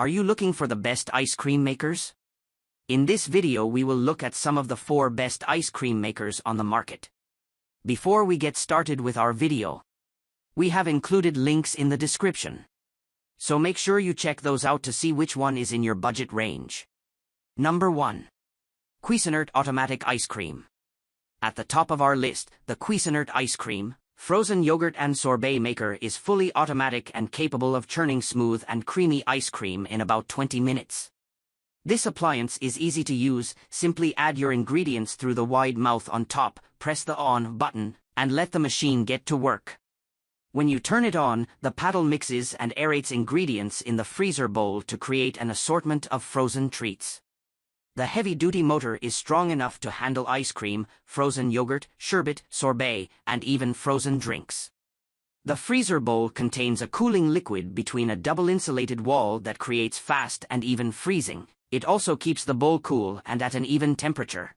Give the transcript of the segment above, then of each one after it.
Are you looking for the best ice cream makers? In this video we will look at some of the 4 best ice cream makers on the market. Before we get started with our video, we have included links in the description. So make sure you check those out to see which one is in your budget range. Number 1. Cuisinart Automatic Ice Cream. At the top of our list, the Cuisinart Ice Cream, frozen yogurt and sorbet maker is fully automatic and capable of churning smooth and creamy ice cream in about 20 minutes. This appliance is easy to use. Simply add your ingredients through the wide mouth on top, press the on button, and let the machine get to work. When you turn it on, the paddle mixes and aerates ingredients in the freezer bowl to create an assortment of frozen treats. The heavy-duty motor is strong enough to handle ice cream, frozen yogurt, sherbet, sorbet, and even frozen drinks. The freezer bowl contains a cooling liquid between a double-insulated wall that creates fast and even freezing. It also keeps the bowl cool and at an even temperature.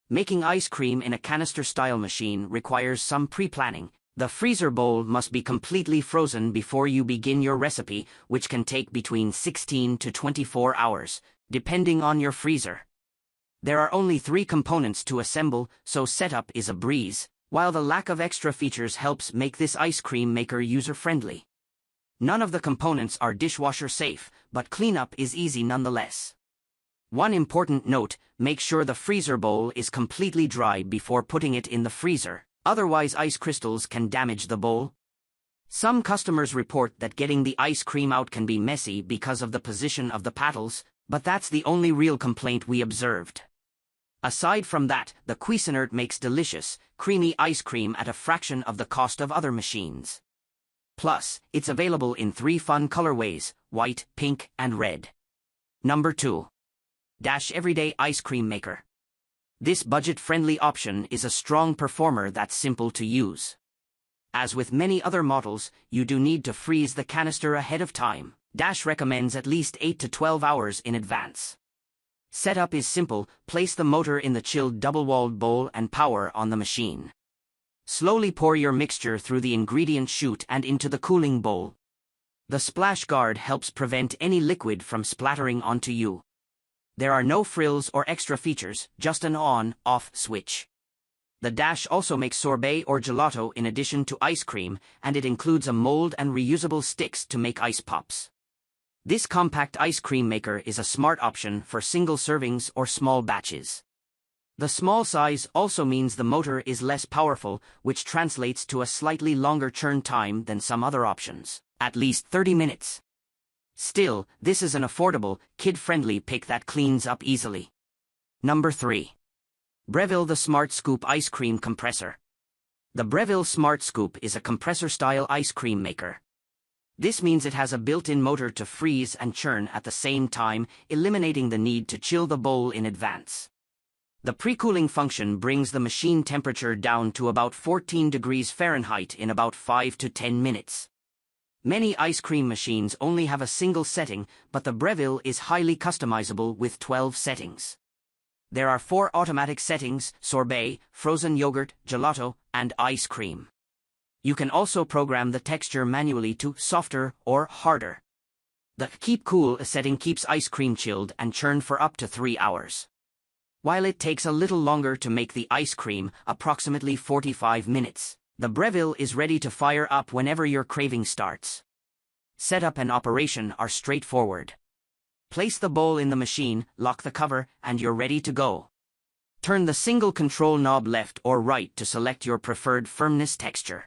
Making ice cream in a canister-style machine requires some pre-planning. The freezer bowl must be completely frozen before you begin your recipe, which can take between 16 to 24 hours. Depending on your freezer. There are only 3 components to assemble, so setup is a breeze, while the lack of extra features helps make this ice cream maker user-friendly. None of the components are dishwasher safe, but cleanup is easy nonetheless. One important note, make sure the freezer bowl is completely dry before putting it in the freezer, otherwise ice crystals can damage the bowl. Some customers report that getting the ice cream out can be messy because of the position of the paddles, but that's the only real complaint we observed. Aside from that, the Cuisinart makes delicious, creamy ice cream at a fraction of the cost of other machines. Plus, it's available in 3 fun colorways: white, pink, and red. Number 2. Everyday Ice Cream Maker. This budget-friendly option is a strong performer that's simple to use. As with many other models, you do need to freeze the canister ahead of time. Recommends at least 8 to 12 hours in advance. Setup is simple. Place the motor in the chilled double-walled bowl and power on the machine. Slowly pour your mixture through the ingredient chute and into the cooling bowl. The splash guard helps prevent any liquid from splattering onto you. There are no frills or extra features, just an on-off switch. The dash also makes sorbet or gelato in addition to ice cream, and it includes a mold and reusable sticks to make ice pops. This compact ice cream maker is a smart option for single servings or small batches. The small size also means the motor is less powerful, which translates to a slightly longer churn time than some other options, at least 30 minutes. Still, this is an affordable, kid-friendly pick that cleans up easily. Number 3. Breville the Smart Scoop Ice Cream Compressor. The Breville Smart Scoop is a compressor-style ice cream maker. This means it has a built-in motor to freeze and churn at the same time, eliminating the need to chill the bowl in advance. The pre-cooling function brings the machine temperature down to about 14 degrees Fahrenheit in about 5 to 10 minutes. Many ice cream machines only have a single setting, but the Breville is highly customizable with 12 settings. There are 4 automatic settings: sorbet, frozen yogurt, gelato, and ice cream. You can also program the texture manually to softer or harder. The Keep Cool setting keeps ice cream chilled and churned for up to 3 hours. While it takes a little longer to make the ice cream, approximately 45 minutes, the Breville is ready to fire up whenever your craving starts. Setup and operation are straightforward. Place the bowl in the machine, lock the cover, and you're ready to go. Turn the single control knob left or right to select your preferred firmness texture.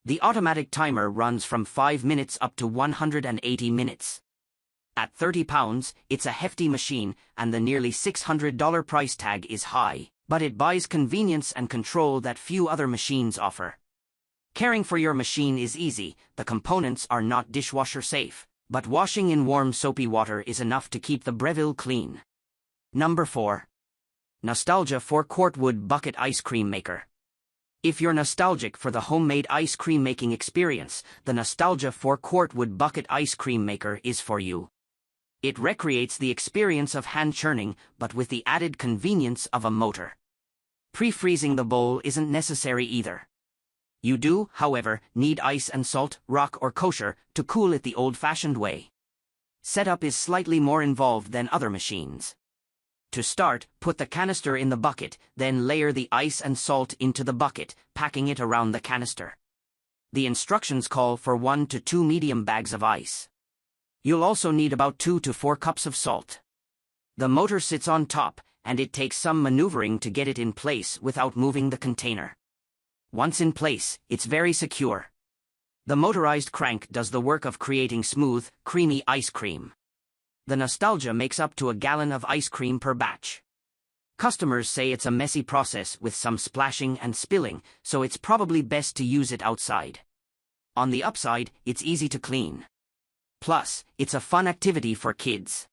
The automatic timer runs from 5 minutes up to 180 minutes. At 30 pounds, it's a hefty machine, and the nearly $600 price tag is high, but it buys convenience and control that few other machines offer. Caring for your machine is easy. The components are not dishwasher safe, but washing in warm soapy water is enough to keep the Breville clean. Number 4. Nostalgia 4-quart wood bucket ice cream maker. If you're nostalgic for the homemade ice cream making experience, the Nostalgia 4-quart wood bucket ice cream maker is for you. It recreates the experience of hand churning, but with the added convenience of a motor. Pre-freezing the bowl isn't necessary either. You do, however, need ice and salt, rock or kosher, to cool it the old-fashioned way. Setup is slightly more involved than other machines. To start, put the canister in the bucket, then layer the ice and salt into the bucket, packing it around the canister. The instructions call for 1 to 2 medium bags of ice. You'll also need about 2 to 4 cups of salt. The motor sits on top, and it takes some maneuvering to get it in place without moving the container. Once in place, it's very secure. The motorized crank does the work of creating smooth, creamy ice cream. The nostalgia makes up to a gallon of ice cream per batch. Customers say it's a messy process with some splashing and spilling, so it's probably best to use it outside. On the upside, it's easy to clean. Plus, it's a fun activity for kids.